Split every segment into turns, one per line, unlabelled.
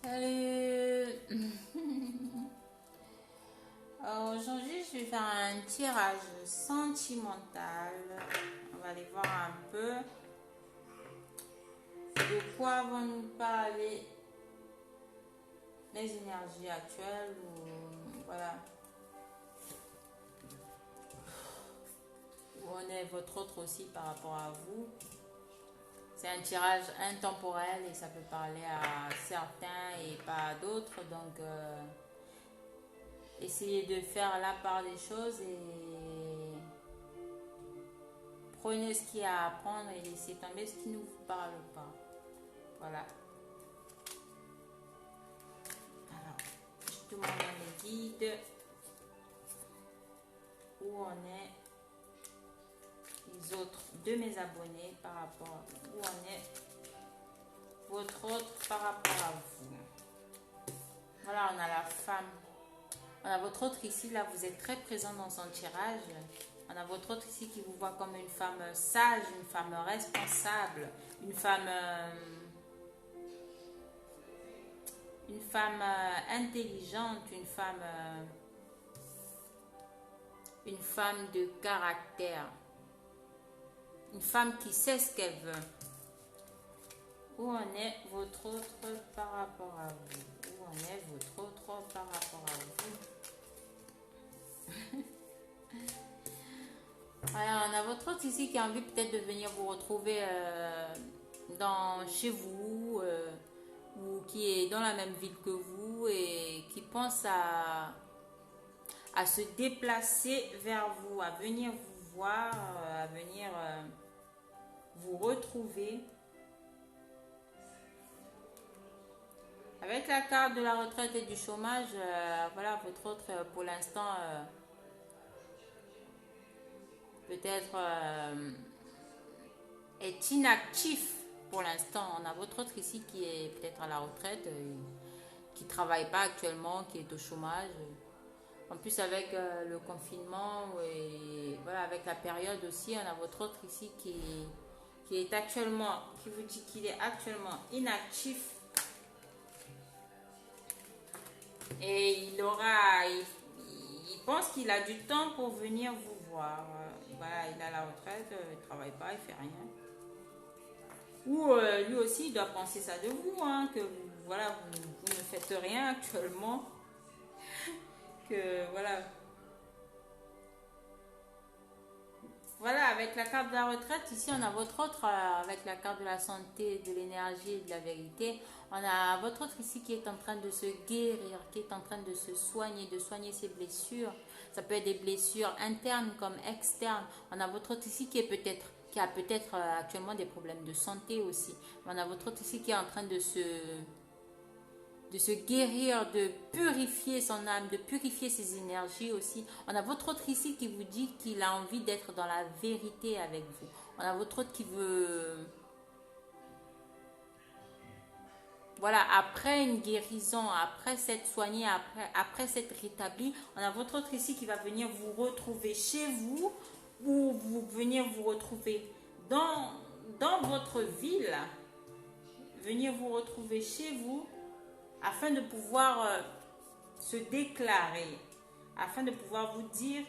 Salut. Aujourd'hui, je vais faire un tirage sentimental. On va aller voir un peu de quoi vont nous parler les énergies actuelles ou voilà où on est votre autre aussi par rapport à vous. C'est un tirage intemporel et ça peut parler à certains et pas à d'autres. Donc, essayez de faire la part des choses et prenez ce qu'il y a à apprendre et laissez tomber ce qui ne vous parle pas. Voilà. Alors, je demande dans les guides où on est les autres de mes abonnés par rapport à où on est votre autre par rapport à vous. Voilà, on a la femme. On a votre autre ici, là, vous êtes très présent dans son tirage. On a votre autre ici qui vous voit comme une femme sage, une femme responsable, une femme intelligente, une femme de caractère, une femme qui sait ce qu'elle veut. Où en est votre autre par rapport à vous? Où en est votre autre par rapport à vous? Voilà, on a votre autre ici qui a envie peut-être de venir vous retrouver chez vous ou qui est dans la même ville que vous et qui pense à se déplacer vers vous, à venir vous voir, à venir vous retrouver. Avec la carte de la retraite et du chômage, voilà, votre autre pour l'instant peut-être est inactif pour l'instant. On a votre autre ici qui est peut-être à la retraite, qui ne travaille pas actuellement, qui est au chômage. En plus avec le confinement et voilà, avec la période aussi, on a votre autre ici qui est actuellement, qui vous dit qu'il est actuellement inactif. Et il pense qu'il a du temps pour venir vous voir. Voilà, il est à la retraite, il ne travaille pas, il ne fait rien. Ou lui aussi, il doit penser ça de vous, hein, que voilà, vous ne faites rien actuellement. Que voilà. Voilà, avec la carte de la retraite, ici on a votre autre, avec la carte de la santé, de l'énergie et de la vérité. On a votre autre ici qui est en train de se guérir, qui est en train de se soigner, de soigner ses blessures. Ça peut être des blessures internes comme externes. On a votre autre ici qui a peut-être actuellement des problèmes de santé aussi. On a votre autre ici qui est en train de se guérir, de purifier son âme, de purifier ses énergies aussi. On a votre autre ici qui vous dit qu'il a envie d'être dans la vérité avec vous. On a votre autre qui veut... Voilà, après une guérison, après s'être soigné, après s'être rétabli, on a votre autre ici qui va venir vous retrouver chez vous ou venir vous retrouver dans votre ville, venir vous retrouver chez vous afin de pouvoir se déclarer, afin de pouvoir vous dire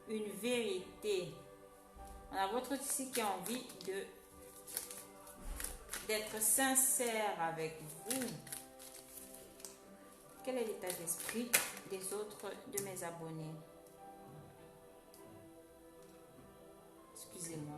une vérité. On a votre autre ici qui a envie d'être sincère avec vous. Quel est l'état d'esprit des autres de mes abonnés? Excusez-moi.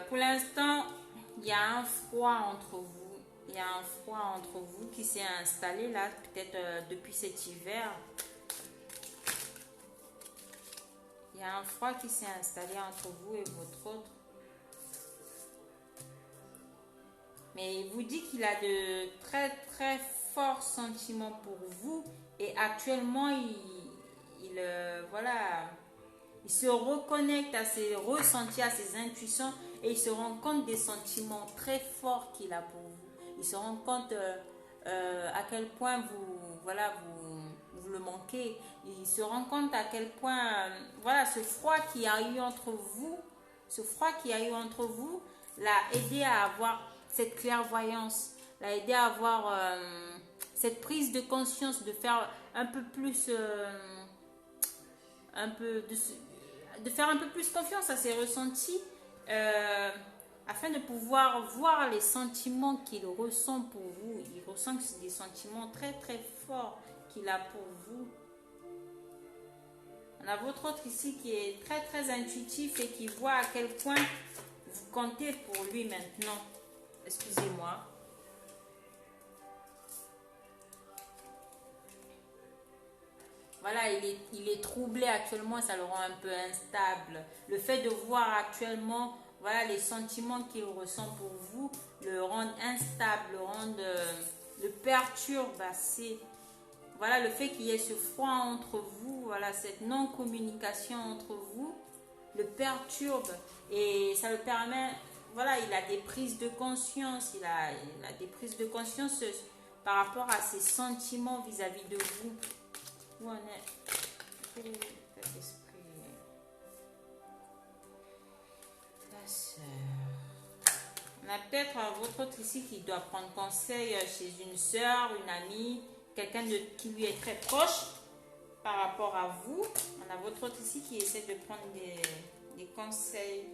Pour l'instant, il y a un froid entre vous. Il y a un froid entre vous qui s'est installé là, peut-être depuis cet hiver. Il y a un froid qui s'est installé entre vous et votre autre. Mais il vous dit qu'il a de très très forts sentiments pour vous. Et actuellement, voilà, il se reconnecte à ses ressentis, à ses intuitions. Et il se rend compte des sentiments très forts qu'il a pour vous. Il se rend compte à quel point vous le manquez. Il se rend compte à quel point, voilà, ce froid qu'il y a eu entre vous l'a aidé à avoir cette clairvoyance, l'a aidé à avoir cette prise de conscience, de faire un peu plus, de faire un peu plus confiance à ses ressentis, afin de pouvoir voir les sentiments qu'il ressent pour vous. Il ressent que c'est des sentiments très très forts qu'il a pour vous. On a votre autre ici qui est très très intuitif et qui voit à quel point vous comptez pour lui maintenant. Excusez-moi. Voilà, il est troublé actuellement, ça le rend un peu instable. Le fait de voir actuellement, voilà, les sentiments qu'il ressent pour vous, le rendent instable, le perturbe assez. Voilà, le fait qu'il y ait ce froid entre vous, voilà, cette non-communication entre vous, le perturbe et ça le permet, voilà, il a des prises de conscience, il a des prises de conscience par rapport à ses sentiments vis-à-vis de vous. Où on est? On a peut-être votre autre ici qui doit prendre conseil chez une soeur, une amie, quelqu'un qui lui est très proche par rapport à vous. On a votre autre ici qui essaie de prendre des conseils.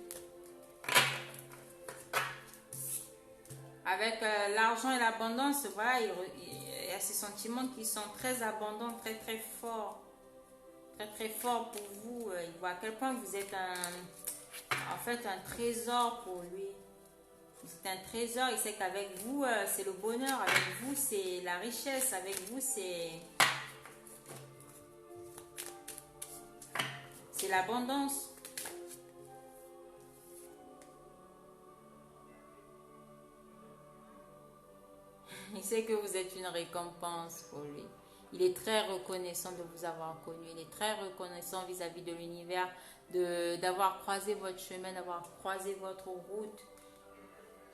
Avec l'argent et l'abondance, voilà, il y a ces sentiments qui sont très abondants, très très forts. Très très forts pour vous. Il voit à quel point vous êtes en fait un trésor pour lui. C'est un trésor, il sait qu'avec vous, c'est le bonheur, avec vous, c'est la richesse, avec vous, c'est l'abondance. Il sait que vous êtes une récompense pour lui. Il est très reconnaissant de vous avoir connu. Il est très reconnaissant vis-à-vis de l'univers, d'avoir croisé votre chemin, d'avoir croisé votre route.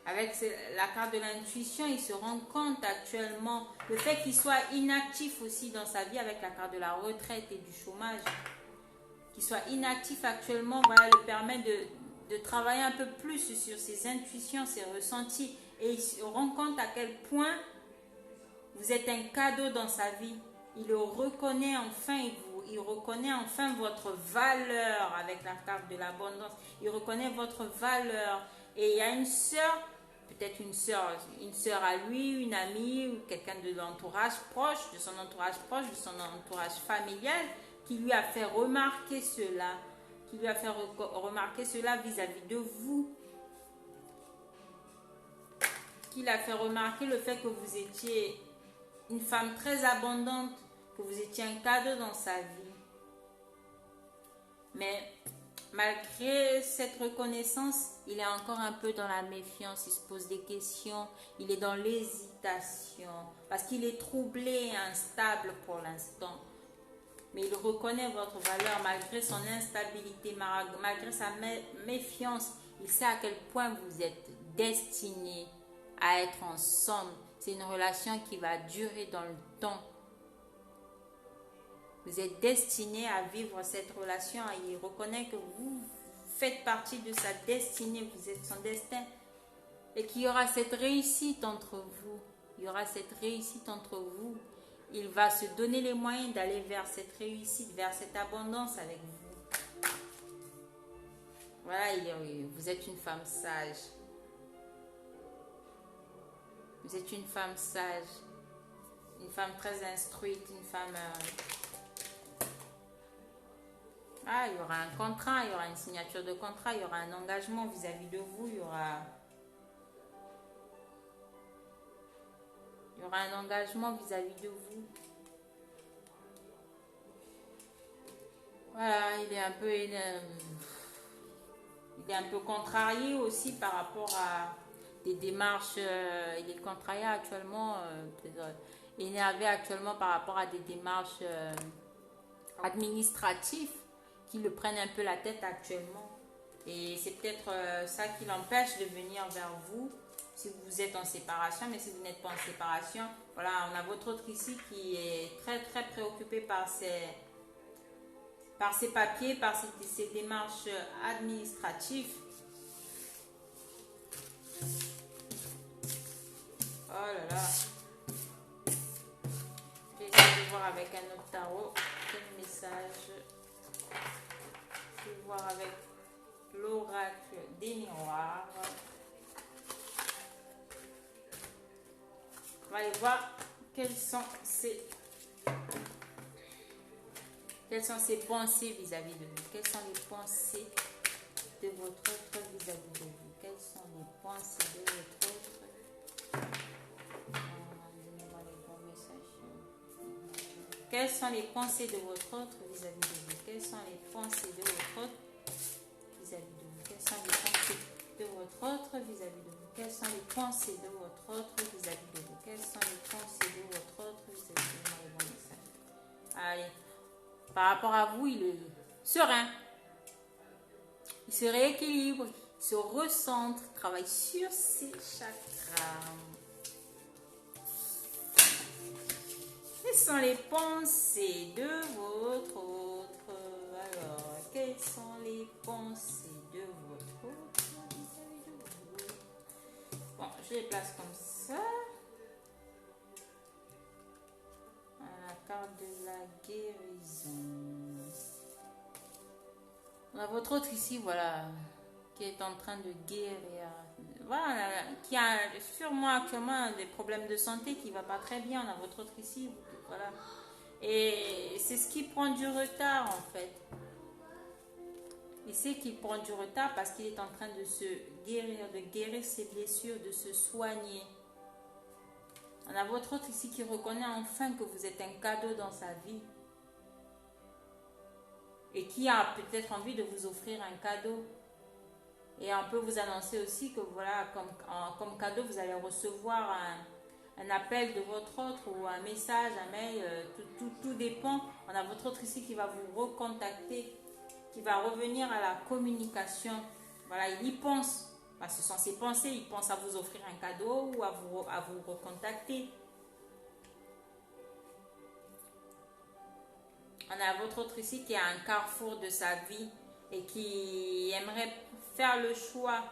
Avec la carte de l'intuition, il se rend compte actuellement le fait qu'il soit inactif aussi dans sa vie avec la carte de la retraite et du chômage. Qu'il soit inactif actuellement, voilà, le permet de travailler un peu plus sur ses intuitions, ses ressentis. Et il se rend compte à quel point vous êtes un cadeau dans sa vie. Il le reconnaît enfin, il reconnaît enfin votre valeur avec la carte de l'abondance. Il reconnaît votre valeur. Et il y a une sœur, peut-être une sœur à lui, une amie ou quelqu'un de l'entourage proche, de son entourage proche, de son entourage familial, qui lui a fait remarquer cela, vis-à-vis de vous, qui l'a fait remarquer le fait que vous étiez une femme très abondante, que vous étiez un cadeau dans sa vie. Mais malgré cette reconnaissance, il est encore un peu dans la méfiance, il se pose des questions, il est dans l'hésitation, parce qu'il est troublé et instable pour l'instant. Mais il reconnaît votre valeur malgré son instabilité, malgré sa méfiance. Il sait à quel point vous êtes destinés à être ensemble. C'est une relation qui va durer dans le temps. Vous êtes destinés à vivre cette relation et il reconnaît que vous faites partie de sa destinée, vous êtes son destin. Et qu'il y aura cette réussite entre vous. Il y aura cette réussite entre vous. Il va se donner les moyens d'aller vers cette réussite, vers cette abondance avec vous. Voilà, vous êtes une femme sage. Vous êtes une femme sage. Une femme très instruite, une femme... il y aura un contrat, il y aura une signature de contrat, il y aura un engagement vis-à-vis de vous, il y aura un engagement vis-à-vis de vous. Voilà, il est un peu contrarié aussi par rapport à des démarches. Il est contrarié actuellement, énervé actuellement par rapport à des démarches administratives qui le prennent un peu la tête actuellement. Et c'est peut-être ça qui l'empêche de venir vers vous si vous êtes en séparation. Mais si vous n'êtes pas en séparation, voilà, on a votre autre ici qui est très très préoccupé par ses papiers, par ses démarches administratives. avec un autre tarot. Quel message? Je vais voir avec l'oracle des miroirs. On va aller voir quelles sont ces pensées vis-à-vis de vous. Quelles sont les pensées de votre autre vis-à-vis de vous? Quelles sont les pensées de votre autre? Donnez-moi les bons messages. Quelles sont les pensées de votre autre vis-à-vis de vous? Quelles sont les pensées de votre autre vis-à-vis de vous? Quelles sont les pensées de votre autre vis-à-vis de vous? Quelles sont les pensées de votre autre vis-à-vis de vous? Quelles sont les pensées de votre autre vis-à-vis de vous? Les bons messages. Allez. Par rapport à vous, il est serein. Il se rééquilibre, il se recentre, travaille sur ses chakras. Quelles sont les pensées de votre autre? Alors, quelles sont les pensées de votre autre vis-à-vis de vous? Bon, je les place comme ça. La carte de la guérison. On a votre autre ici, voilà, qui est en train de guérir. Voilà, qui a sûrement actuellement des problèmes de santé, qui ne va pas très bien. On a votre autre ici, voilà. Et c'est ce qui prend du retard, en fait. Il sait qu'il prend du retard parce qu'il est en train de se guérir ses blessures, de se soigner. On a votre autre ici qui reconnaît enfin que vous êtes un cadeau dans sa vie. Et qui a peut-être envie de vous offrir un cadeau. Et on peut vous annoncer aussi que voilà, comme cadeau, vous allez recevoir un appel de votre autre ou un message, un mail, tout dépend. On a votre autre ici qui va vous recontacter, qui va revenir à la communication. Voilà, il y pense. Parce que ce sont ses pensées, il pense à vous offrir un cadeau ou à vous recontacter. On a votre autre ici qui a un carrefour de sa vie et qui aimerait faire le choix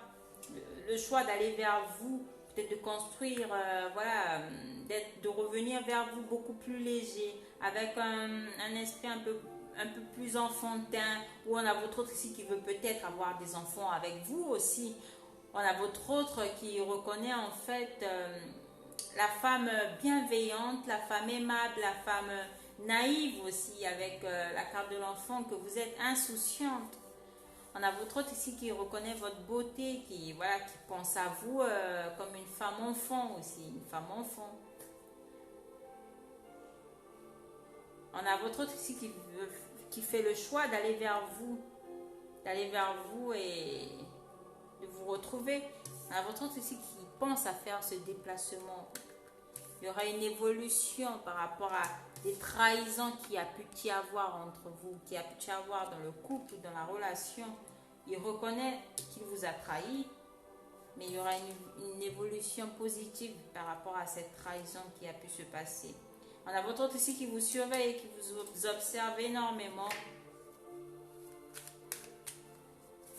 d'aller vers vous, peut-être de construire, voilà, de revenir vers vous beaucoup plus léger, avec un esprit un peu plus enfantin, ou on a votre autre ici qui veut peut-être avoir des enfants avec vous aussi. On a votre autre qui reconnaît en fait la femme bienveillante, la femme aimable, la femme naïve aussi, avec la carte de l'enfant, que vous êtes insouciante. On a votre autre ici qui reconnaît votre beauté, qui pense à vous comme une femme enfant aussi, une femme enfant. On a votre autre ici qui fait le choix d'aller vers vous et de vous retrouver. On a votre autre ici qui pense à faire ce déplacement. Il y aura une évolution par rapport à des trahisons qui a pu y avoir entre vous, qui a pu y avoir dans le couple, dans la relation. Il reconnaît qu'il vous a trahi, mais il y aura une évolution positive par rapport à cette trahison qui a pu se passer. On a votre autre ici qui vous surveille et qui vous observe énormément.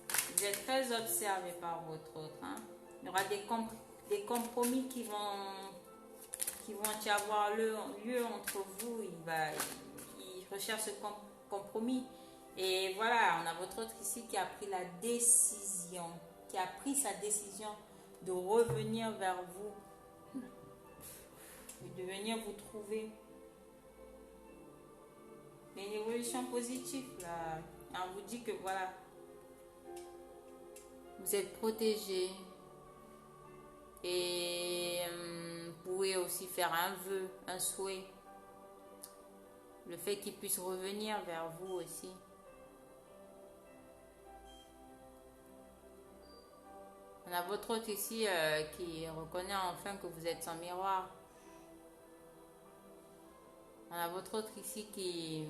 Vous êtes très observé par votre autre. Hein. Il y aura des compromis qui vont y avoir lieu entre vous. Il recherche ce compromis. Et voilà, on a votre autre ici qui a pris sa décision de revenir vers vous, de venir vous trouver. Il y a une évolution positive là. On vous dit que voilà, vous êtes protégé et vous pouvez aussi faire un vœu, un souhait. Le fait qu'il puisse revenir vers vous aussi. On a votre autre ici qui reconnaît enfin que vous êtes son miroir. On a votre autre ici qui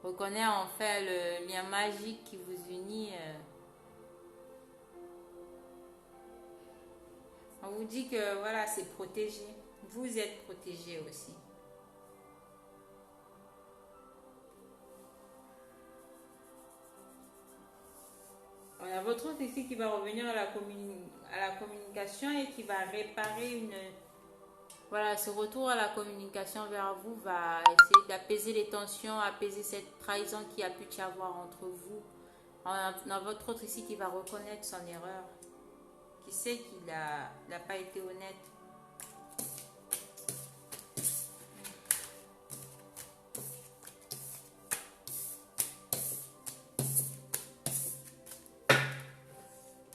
reconnaît enfin le lien magique qui vous unit. On vous dit que voilà, c'est protégé. Vous êtes protégé aussi. On a votre autre ici qui va revenir à la communication et qui va réparer Voilà, ce retour à la communication vers vous va essayer d'apaiser les tensions, apaiser cette trahison qui a pu y avoir entre vous. Dans votre autre ici qui va reconnaître son erreur, qui sait qu'il n'a pas été honnête.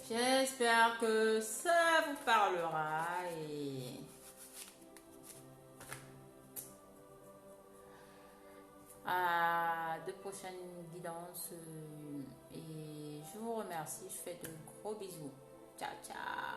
J'espère que ça vous parlera et à de prochaines guidances. Et je vous remercie. Je fais de gros bisous. Ciao, ciao.